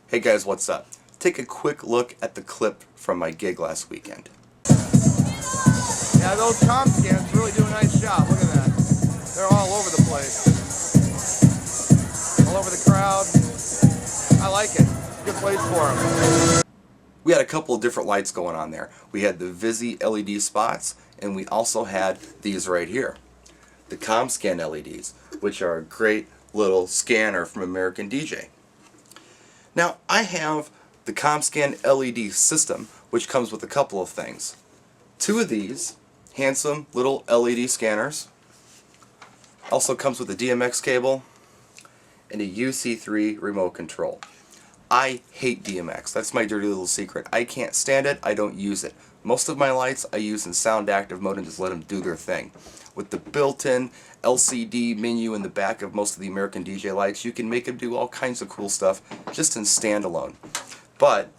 Hey guys, what's up? Take a quick look at the clip from my gig last weekend. Yeah, those Comscans really do a nice job. Look at that. They're all over the place. All over the crowd. I like it. Good place for them. We had a couple of different lights going on there. We had the Visi LED spots, and we also had these right here. The Comscan LEDs, which are a great little scanner from American DJ. Now, I have the Comscan LED system, which comes with a couple of things. Two of these handsome little LED scanners. Also comes with a DMX cable and a UC3 remote control. I hate DMX. That's my dirty little secret. I can't stand it. I don't use it. Most of my lights I use in sound active mode and just let them do their thing. With the built-in LCD menu in the back of most of the American DJ lights, you can make them do all kinds of cool stuff just in standalone. But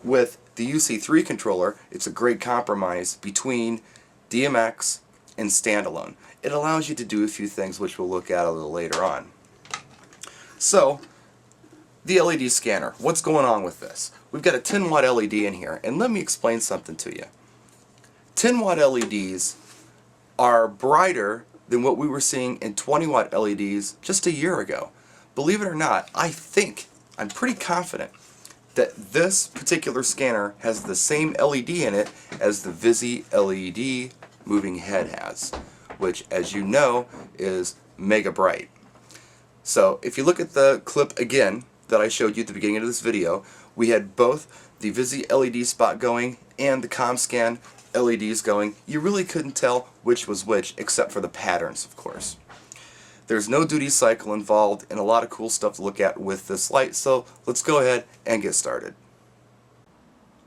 with the UC3 controller, it's a great compromise between DMX and standalone. It allows you to do a few things which we'll look at a little later on. So, the LED scanner. What's going on with this? We've got a 10 watt LED in here, and let me explain something to you. 10 watt LEDs are brighter than what we were seeing in 20 watt LEDs just a year ago. Believe it or not, I'm pretty confident that this particular scanner has the same LED in it as the Visi LED moving head has, which, as you know, is mega bright. So if you look at the clip again that I showed you at the beginning of this video, we had both the Visi LED spot going and the Comscan LEDs going. You really couldn't tell which was which, except for the patterns, of course. There's no duty cycle involved and a lot of cool stuff to look at with this light, so let's go ahead and get started.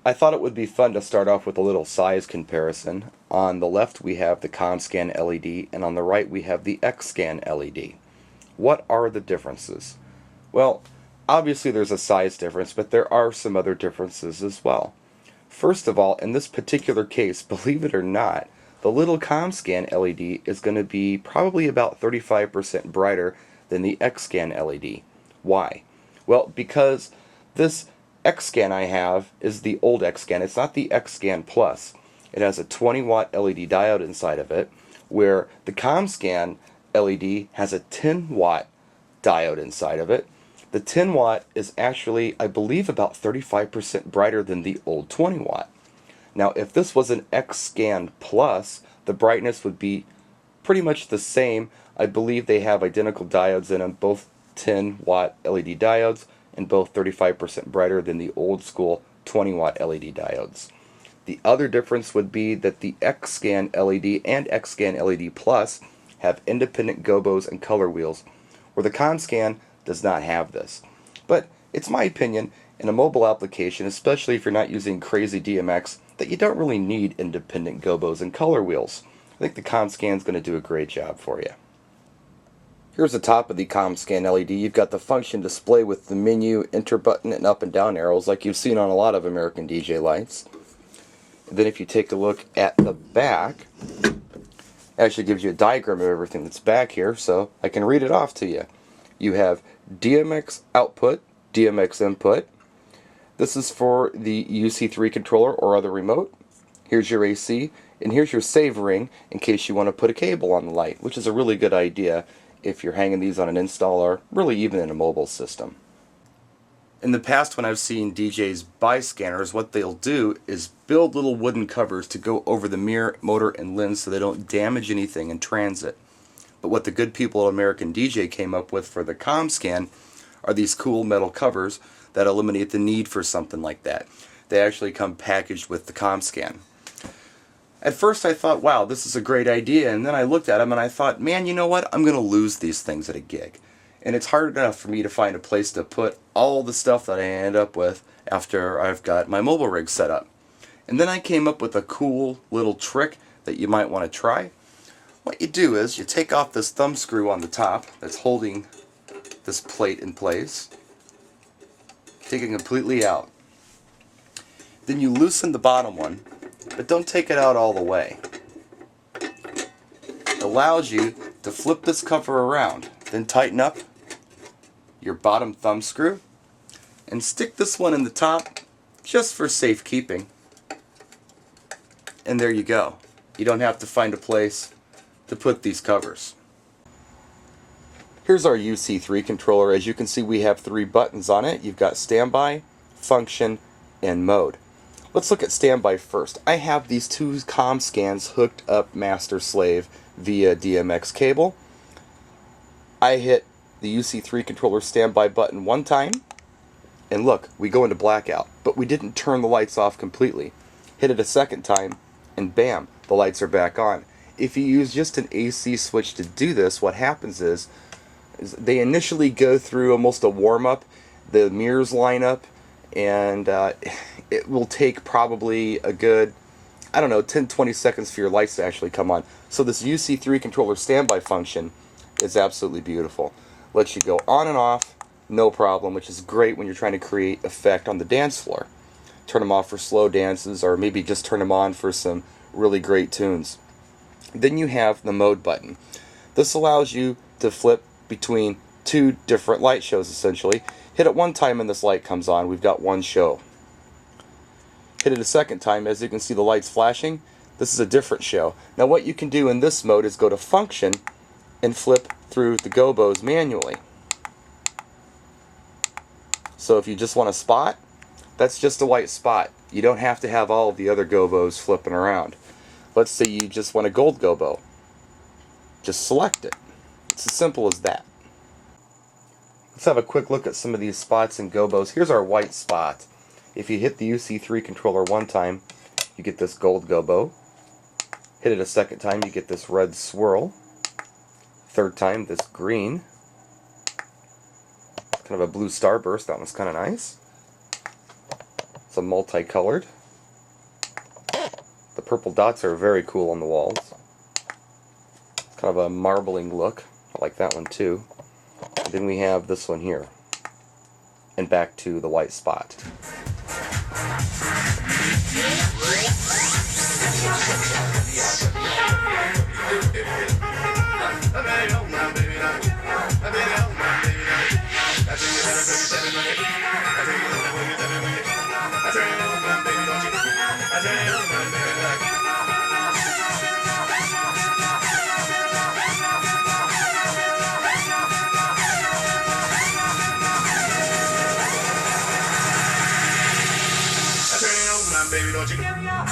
I thought it would be fun to start off with a little size comparison. On the left we have the Comscan LED, and on the right we have the Xscan LED. What are the differences? Well, obviously there's a size difference, but there are some other differences as well. First of all, in this particular case, believe it or not, the little Comscan LED is going to be probably about 35% brighter than the Xscan LED. Why? Well, because this Xscan I have is the old Xscan. It's not the Xscan Plus. It has a 20 watt LED diode inside of it, where the Comscan LED has a 10 watt diode inside of it. The 10 watt is actually, I believe, about 35% brighter than the old 20 watt. Now, if this was an Xscan Plus, the brightness would be pretty much the same. I believe they have identical diodes in them, both 10 watt LED diodes, and both 35% brighter than the old school 20 watt LED diodes. The other difference would be that the Xscan LED and Xscan LED Plus have independent gobos and color wheels, where the Comscan does not have this. But it's my opinion, in a mobile application, especially if you're not using crazy DMX, that you don't really need independent gobos and color wheels. I think the Comscan is going to do a great job for you. Here's the top of the Comscan LED. You've got the function display with the menu, enter button, and up and down arrows like you've seen on a lot of American DJ lights. And then if you take a look at the back, it actually gives you a diagram of everything that's back here, so I can read it off to you. You have DMX output, DMX input. This is for the UC3 controller or other remote. Here's your AC, and here's your save ring in case you want to put a cable on the light, which is a really good idea if you're hanging these on an install or really even in a mobile system. In the past, when I've seen DJs buy scanners, what they'll do is build little wooden covers to go over the mirror, motor, and lens so they don't damage anything in transit. But what the good people at American DJ came up with for the Comscan are these cool metal covers that eliminate the need for something like that. They actually come packaged with the Comscan. At first I thought, wow, this is a great idea, and then I looked at them and I thought, man, you know what, I'm going to lose these things at a gig. And it's hard enough for me to find a place to put all the stuff that I end up with after I've got my mobile rig set up. And then I came up with a cool little trick that you might want to try. What you do is you take off this thumb screw on the top that's holding this plate in place. Take it completely out. Then you loosen the bottom one, but don't take it out all the way. It allows you to flip this cover around, then tighten up your bottom thumb screw, and stick this one in the top just for safekeeping. And there you go. You don't have to find a place to put these covers. Here's our UC3 controller. As you can see, we have 3 buttons on it. You've got standby, function, and mode. Let's look at standby first. I have these 2 Comscans hooked up master slave via DMX cable. I hit the UC3 controller standby button one time, and look, we go into blackout, but we didn't turn the lights off completely. Hit it a second time, and bam, the lights are back on. If you use just an AC switch to do this, what happens is they initially go through almost a warm-up, the mirrors line up, and it will take probably a good, I don't know, 10-20 seconds for your lights to actually come on. So this UC3 controller standby function is absolutely beautiful. Lets you go on and off, no problem, which is great when you're trying to create effect on the dance floor. Turn them off for slow dances, or maybe just turn them on for some really great tunes. Then you have the mode button. This allows you to flip between 2 different light shows essentially. Hit it one time and this light comes on. We've got one show. Hit it a second time, as you can see the lights flashing. This is a different show. Now what you can do in this mode is go to function and flip through the gobos manually. So if you just want a spot, that's just a white spot. You don't have to have all of the other gobos flipping around. Let's say you just want a gold gobo. Just select it. It's as simple as that. Let's have a quick look at some of these spots and gobos. Here's our white spot. If you hit the UC3 controller one time, you get this gold gobo. Hit it a second time, you get this red swirl. Third time, this green. Kind of a blue starburst. That one's kind of nice. It's a multicolored. The purple dots are very cool on the walls. It's kind of a marbling look. I like that one too. And then we have this one here. And back to the white spot. Baby, don't you give me up.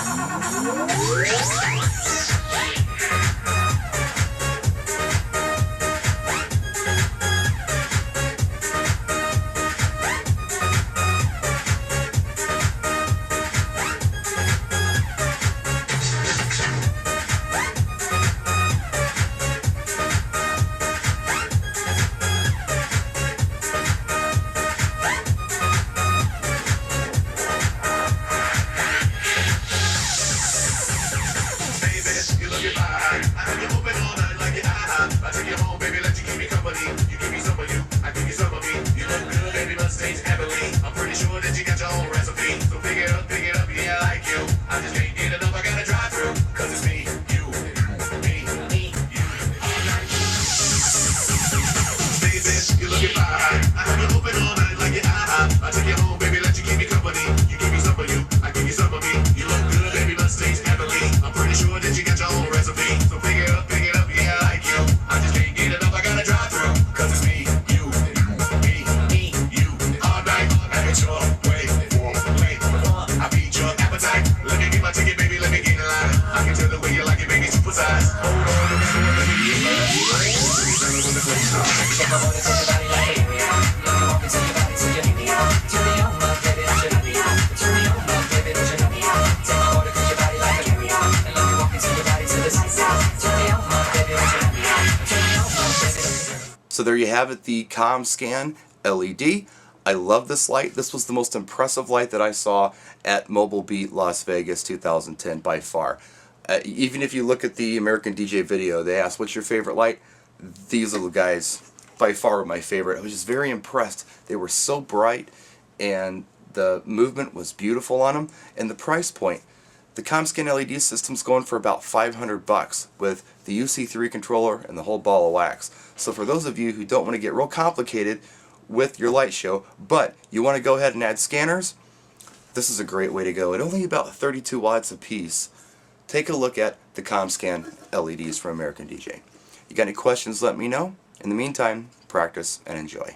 So there you have it, the Comscan LED. I love this light. This was the most impressive light that I saw at Mobile Beat Las Vegas 2010 by far. Even if you look at the American DJ video, they asked, what's your favorite light? These little guys by far were my favorite. I was just very impressed. They were so bright and the movement was beautiful on them, and the price point. The Comscan LED system's going for about $500 with the UC3 controller and the whole ball of wax. So for those of you who don't want to get real complicated with your light show, but you want to go ahead and add scanners, this is a great way to go. At only about 32 watts a piece, take a look at the Comscan LEDs from American DJ. You got any questions, let me know. In the meantime, practice and enjoy.